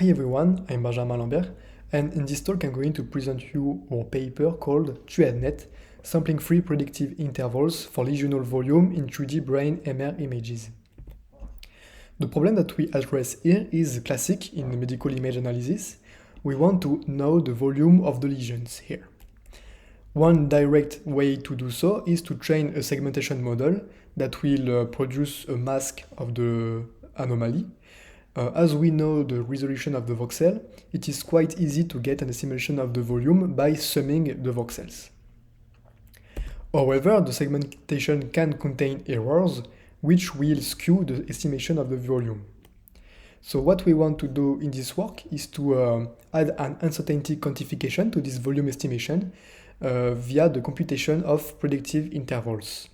Hi everyone, I'm Benjamin Lambert, and in this talk I'm going to present you our paper called TriadNet, Sampling Free Predictive Intervals for Lesional Volume in 3D Brain MR Images. The problem that we address here is classic in medical image analysis. We want to know the volume of the lesions here. One direct way to do so is to train a segmentation model that will produce a mask of the anomaly. As we know the resolution of the voxel, it is quite easy to get an estimation of the volume by summing the voxels. However, the segmentation can contain errors which will skew the estimation of the volume. So what we want to do in this work is to add an uncertainty quantification to this volume estimation via the computation of predictive intervals.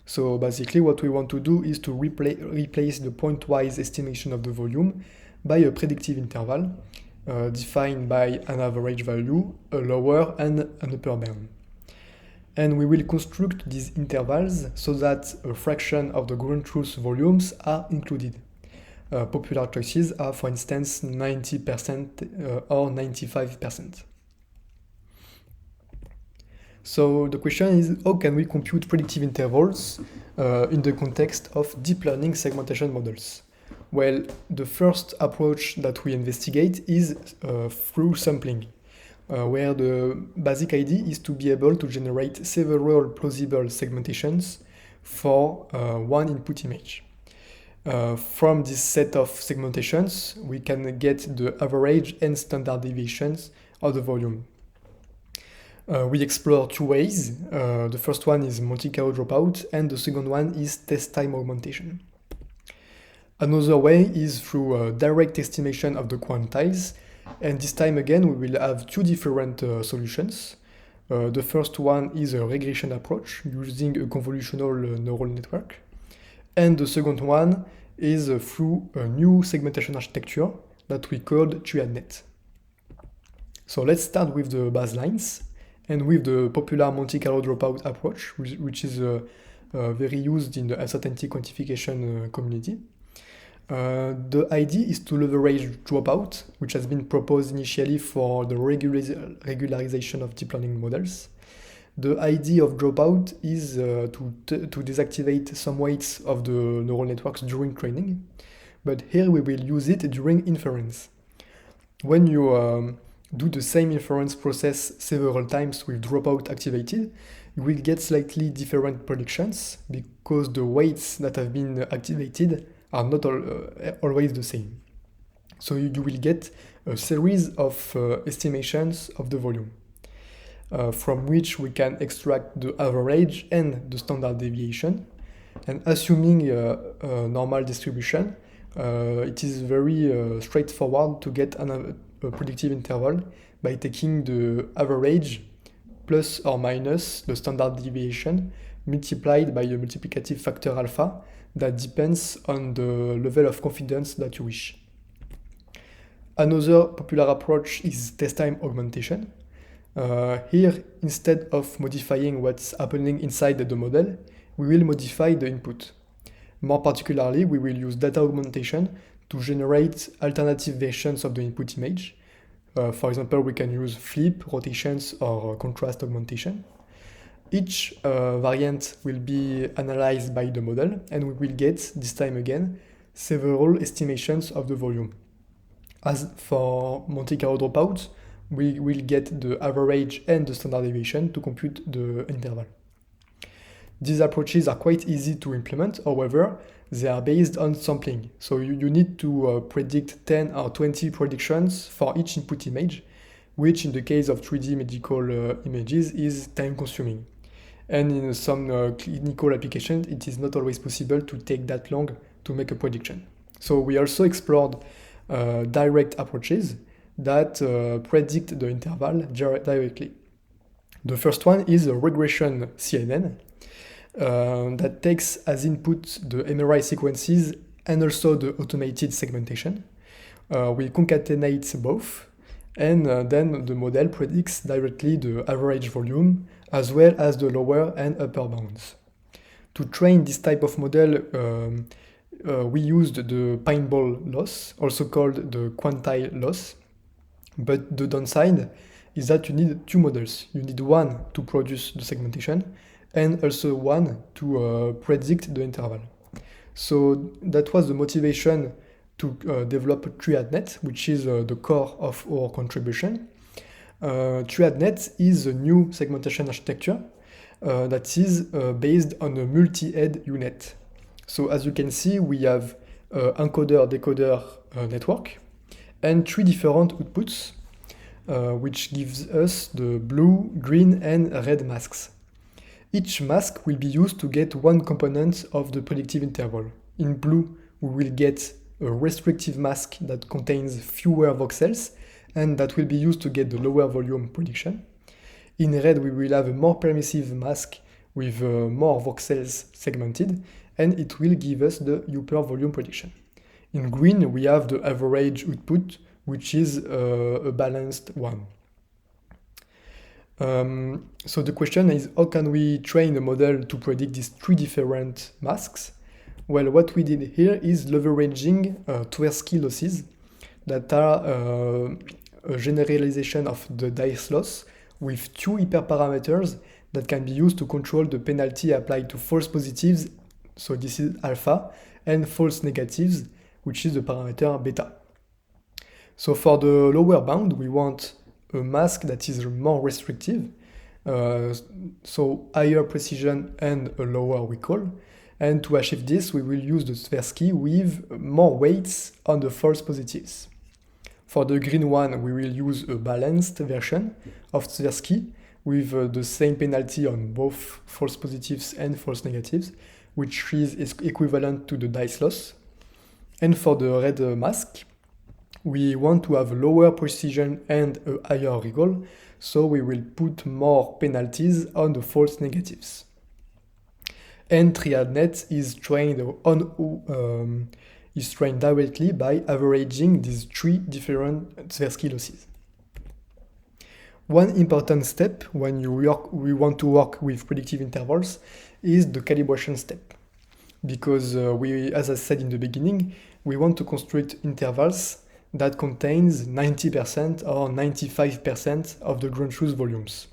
So basically what we want to do is to replace the pointwise estimation of the volume by a predictive interval defined by an average value, a lower and an upper bound. And we will construct these intervals so that a fraction of the ground truth volumes are included. Popular choices are, for instance, 90% or 95%. So the question is, how can we compute predictive intervals in the context of deep learning segmentation models? Well, the first approach that we investigate is through sampling, where the basic idea is to be able to generate several plausible segmentations for one input image. From this set of segmentations, we can get the average and standard deviations of the volume. We explore two ways. The first one is Monte Carlo dropout, and the second one is test time augmentation. Another way is through direct estimation of the quantiles, and this time again we will have two different solutions. The first one is a regression approach using a convolutional neural network, and the second one is through a new segmentation architecture that we called TriadNet. So let's start with the baselines. And with the popular Monte Carlo dropout approach, which is very used in the uncertainty quantification community. The idea is to leverage dropout, which has been proposed initially for the regularization of deep learning models. The idea of dropout is to deactivate some weights of the neural networks during training, but here we will use it during inference. When you do the same inference process several times with dropout activated, you will get slightly different predictions because the weights that have been activated are not always the same. So you will get a series of estimations of the volume, from which we can extract the average and the standard deviation. And assuming a normal distribution, it is very straightforward to get a predictive interval by taking the average plus or minus the standard deviation multiplied by a multiplicative factor alpha that depends on the level of confidence that you wish. Another popular approach is test time augmentation. Here, instead of modifying what's happening inside the model, we will modify the input. More particularly, we will use data augmentation to generate alternative versions of the input image. For example, we can use flip, rotations, or contrast augmentation. Each variant will be analyzed by the model, and we will get, this time again, several estimations of the volume. As for Monte Carlo dropout, we will get the average and the standard deviation to compute the interval. These approaches are quite easy to implement, however, they are based on sampling. So you need to predict 10 or 20 predictions for each input image, which in the case of 3D medical images is time consuming. And in some clinical applications, it is not always possible to take that long to make a prediction. So we also explored direct approaches that predict the interval directly. The first one is a regression CNN. That takes as input the MRI sequences and also the automated segmentation. We concatenate both, and then the model predicts directly the average volume as well as the lower and upper bounds. To train this type of model, we used the pinball loss, also called the quantile loss. But the downside is that you need two models. You need one to produce the segmentation and also one to predict the interval. So that was the motivation to develop TriadNet, which is the core of our contribution. TriadNet is a new segmentation architecture that is based on a multi-head unit. So as you can see, we have encoder-decoder network and three different outputs, which gives us the blue, green, and red masks. Each mask will be used to get one component of the predictive interval. In blue, we will get a restrictive mask that contains fewer voxels, and that will be used to get the lower volume prediction. In red, we will have a more permissive mask with more voxels segmented, and it will give us the upper volume prediction. In green, we have the average output, which is a balanced one. So the question is, how can we train a model to predict these three different masks? Well, what we did here is leveraging Tversky losses that are a generalization of the dice loss with two hyperparameters that can be used to control the penalty applied to false positives, so this is alpha, and false negatives, which is the parameter beta. So for the lower bound, we want a mask that is more restrictive, so higher precision and a lower recall. And to achieve this, we will use the Tversky with more weights on the false positives. For the green one, we will use a balanced version of Tversky with the same penalty on both false positives and false negatives, which is equivalent to the dice loss. And for the red mask, we want to have lower precision and a higher recall, so we will put more penalties on the false negatives. And TriadNet is trained directly by averaging these three different Tversky losses. One important step when we want to work with predictive intervals is the calibration step. Because as I said in the beginning, we want to construct intervals that contains 90% or 95% of the ground truth volumes.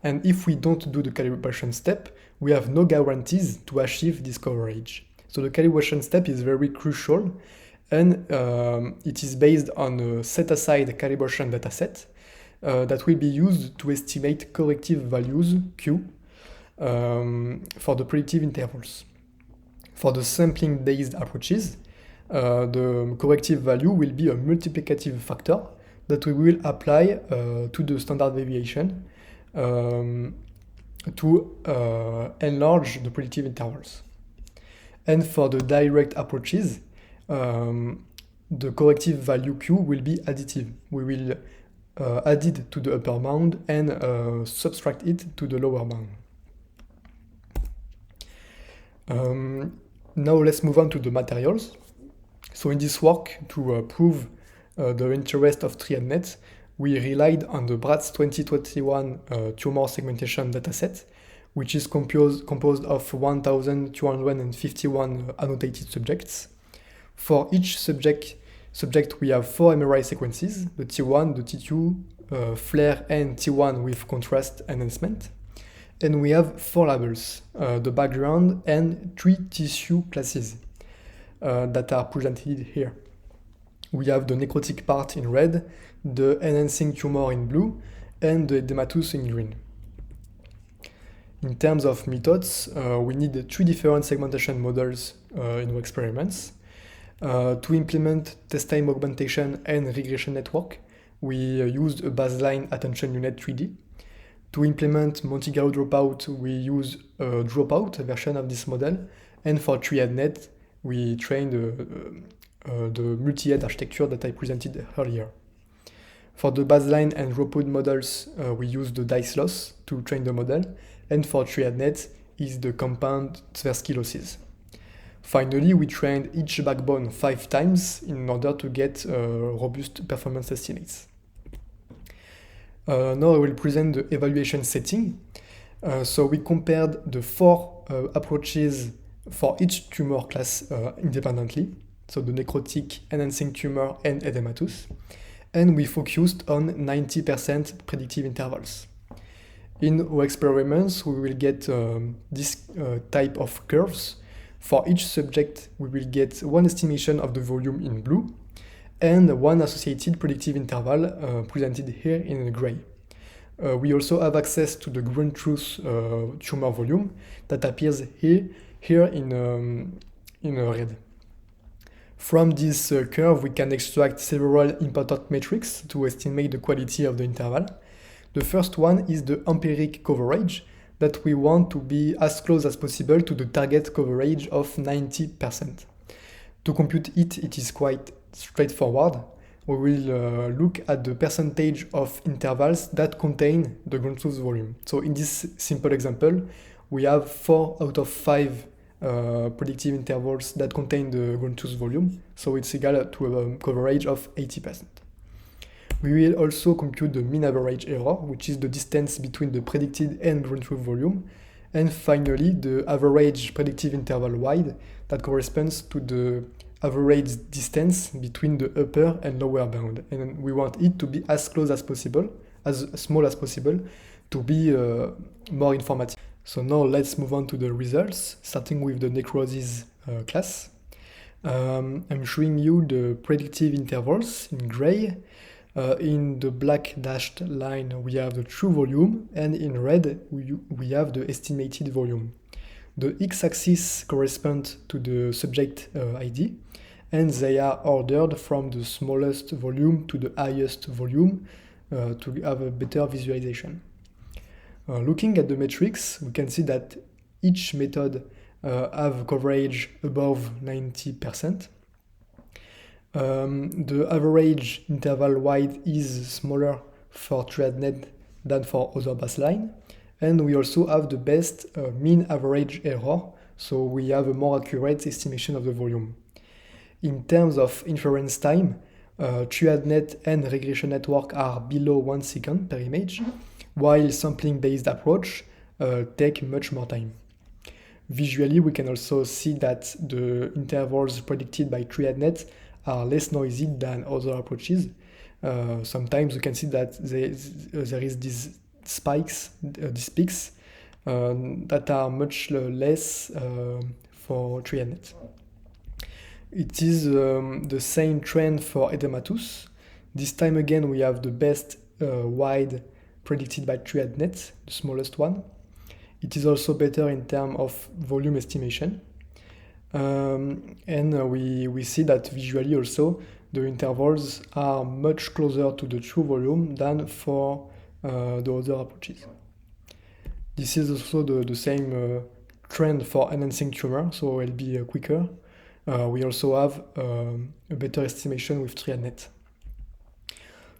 And if we don't do the calibration step, we have no guarantees to achieve this coverage. So the calibration step is very crucial, and it is based on a set-aside calibration dataset that will be used to estimate corrective values, Q, for the predictive intervals. For the sampling-based approaches, the corrective value will be a multiplicative factor that we will apply to the standard deviation to enlarge the predictive intervals. And for the direct approaches, the corrective value Q will be additive. We will add it to the upper bound and subtract it to the lower bound. Now let's move on to the materials. So in this work, to prove the interest of TriadNet, we relied on the BraTS 2021 tumor segmentation dataset, which is composed of 1,251 annotated subjects. For each subject we have 4 MRI sequences, the T1, the T2, flare, and T1 with contrast enhancement. And we have 4 labels, the background and 3 tissue classes that are presented here. We have the necrotic part in red, the enhancing tumor in blue, and the edematous in green. In terms of methods, we need 3 different segmentation models in our experiments. To implement test time augmentation and regression network, we used a baseline attention unit 3D. To implement Monte Carlo dropout, we use a dropout version of this model. And for TriadNet, we trained the multi-head architecture that I presented earlier. For the baseline and dropout models, we use the dice loss to train the model. And for TriadNet is the compound Tversky losses. Finally, we trained each backbone 5 times in order to get robust performance estimates. Now I will present the evaluation setting. So we compared the 4 approaches for each tumor class independently, so the necrotic, enhancing tumor, and edematous, and we focused on 90% predictive intervals. In our experiments, we will get this type of curves. For each subject, we will get one estimation of the volume in blue and one associated predictive interval presented here in gray. We also have access to the ground truth tumor volume that appears here in red. From this curve, we can extract several important metrics to estimate the quality of the interval. The first one is the empiric coverage, that we want to be as close as possible to the target coverage of 90%. To compute it, it is quite straightforward. We will look at the percentage of intervals that contain the ground truth volume. So in this simple example, we have 4 out of 5 predictive intervals that contain the ground truth volume, so it's equal to a coverage of 80%. We will also compute the mean average error, which is the distance between the predicted and ground truth volume, and finally the average predictive interval wide that corresponds to the average distance between the upper and lower bound, and we want it to be as close as possible, as small as possible, to be more informative. So now let's move on to the results, starting with the necrosis class. I'm showing you the predictive intervals in gray. In the black dashed line, we have the true volume, and in red, we have the estimated volume. The x-axis corresponds to the subject ID, and they are ordered from the smallest volume to the highest volume to have a better visualization. Looking at the metrics, we can see that each method have coverage above 90%. The average interval wide is smaller for TriadNet than for other baseline, and we also have the best mean average error, so we have a more accurate estimation of the volume. In terms of inference time, TriadNet and regression network are below 1 second per image, while sampling-based approach take much more time. Visually, we can also see that the intervals predicted by TriadNet are less noisy than other approaches. Sometimes we can see that there is these spikes, these peaks, that are much less for TriadNet. It is the same trend for edematous. This time again, we have the best wide predicted by TriadNet, the smallest one. It is also better in terms of volume estimation. And we see that visually also the intervals are much closer to the true volume than for the other approaches. This is also the same trend for enhancing tumor, so it'll be quicker. We also have a better estimation with TriadNet.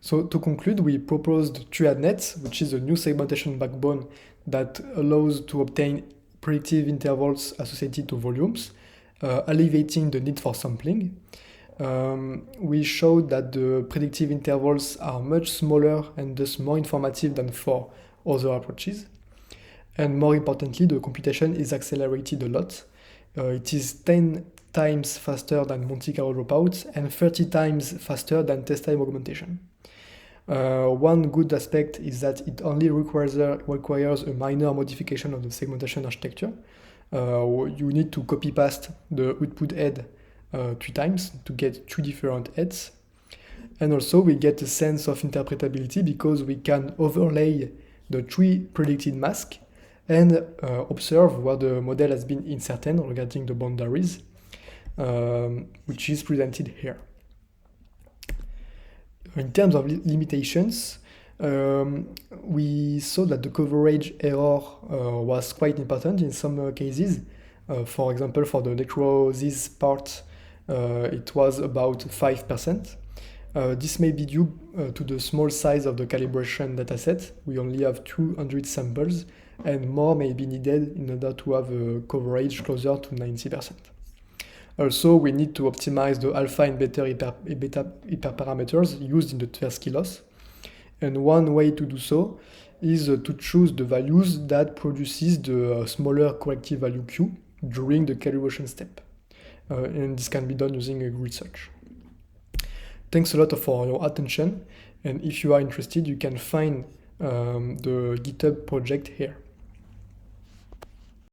So to conclude, we proposed TriadNet, which is a new segmentation backbone that allows to obtain predictive intervals associated to volumes, alleviating the need for sampling. We showed that the predictive intervals are much smaller and thus more informative than for other approaches. And more importantly, the computation is accelerated a lot. It is 10 times faster than Monte Carlo dropout and 30 times faster than test time augmentation. One good aspect is that it only requires a minor modification of the segmentation architecture. You need to copy-paste the output head 3 times to get 2 different heads. And also we get a sense of interpretability because we can overlay the 3 predicted masks and observe where the model has been inserted regarding the boundaries, which is presented here. In terms of limitations, we saw that the coverage error was quite important in some cases. For example, for the necrosis part, it was about 5%. This may be due to the small size of the calibration dataset. We only have 200 samples, and more may be needed in order to have a coverage closer to 90%. Also, we need to optimize the alpha and beta hyperparameters used in the Tversky loss. And one way to do so is to choose the values that produces the smaller corrective value Q. during the calibration step. And this can be done using research. Thanks a lot for your attention, and if you are interested, you can find the GitHub project here.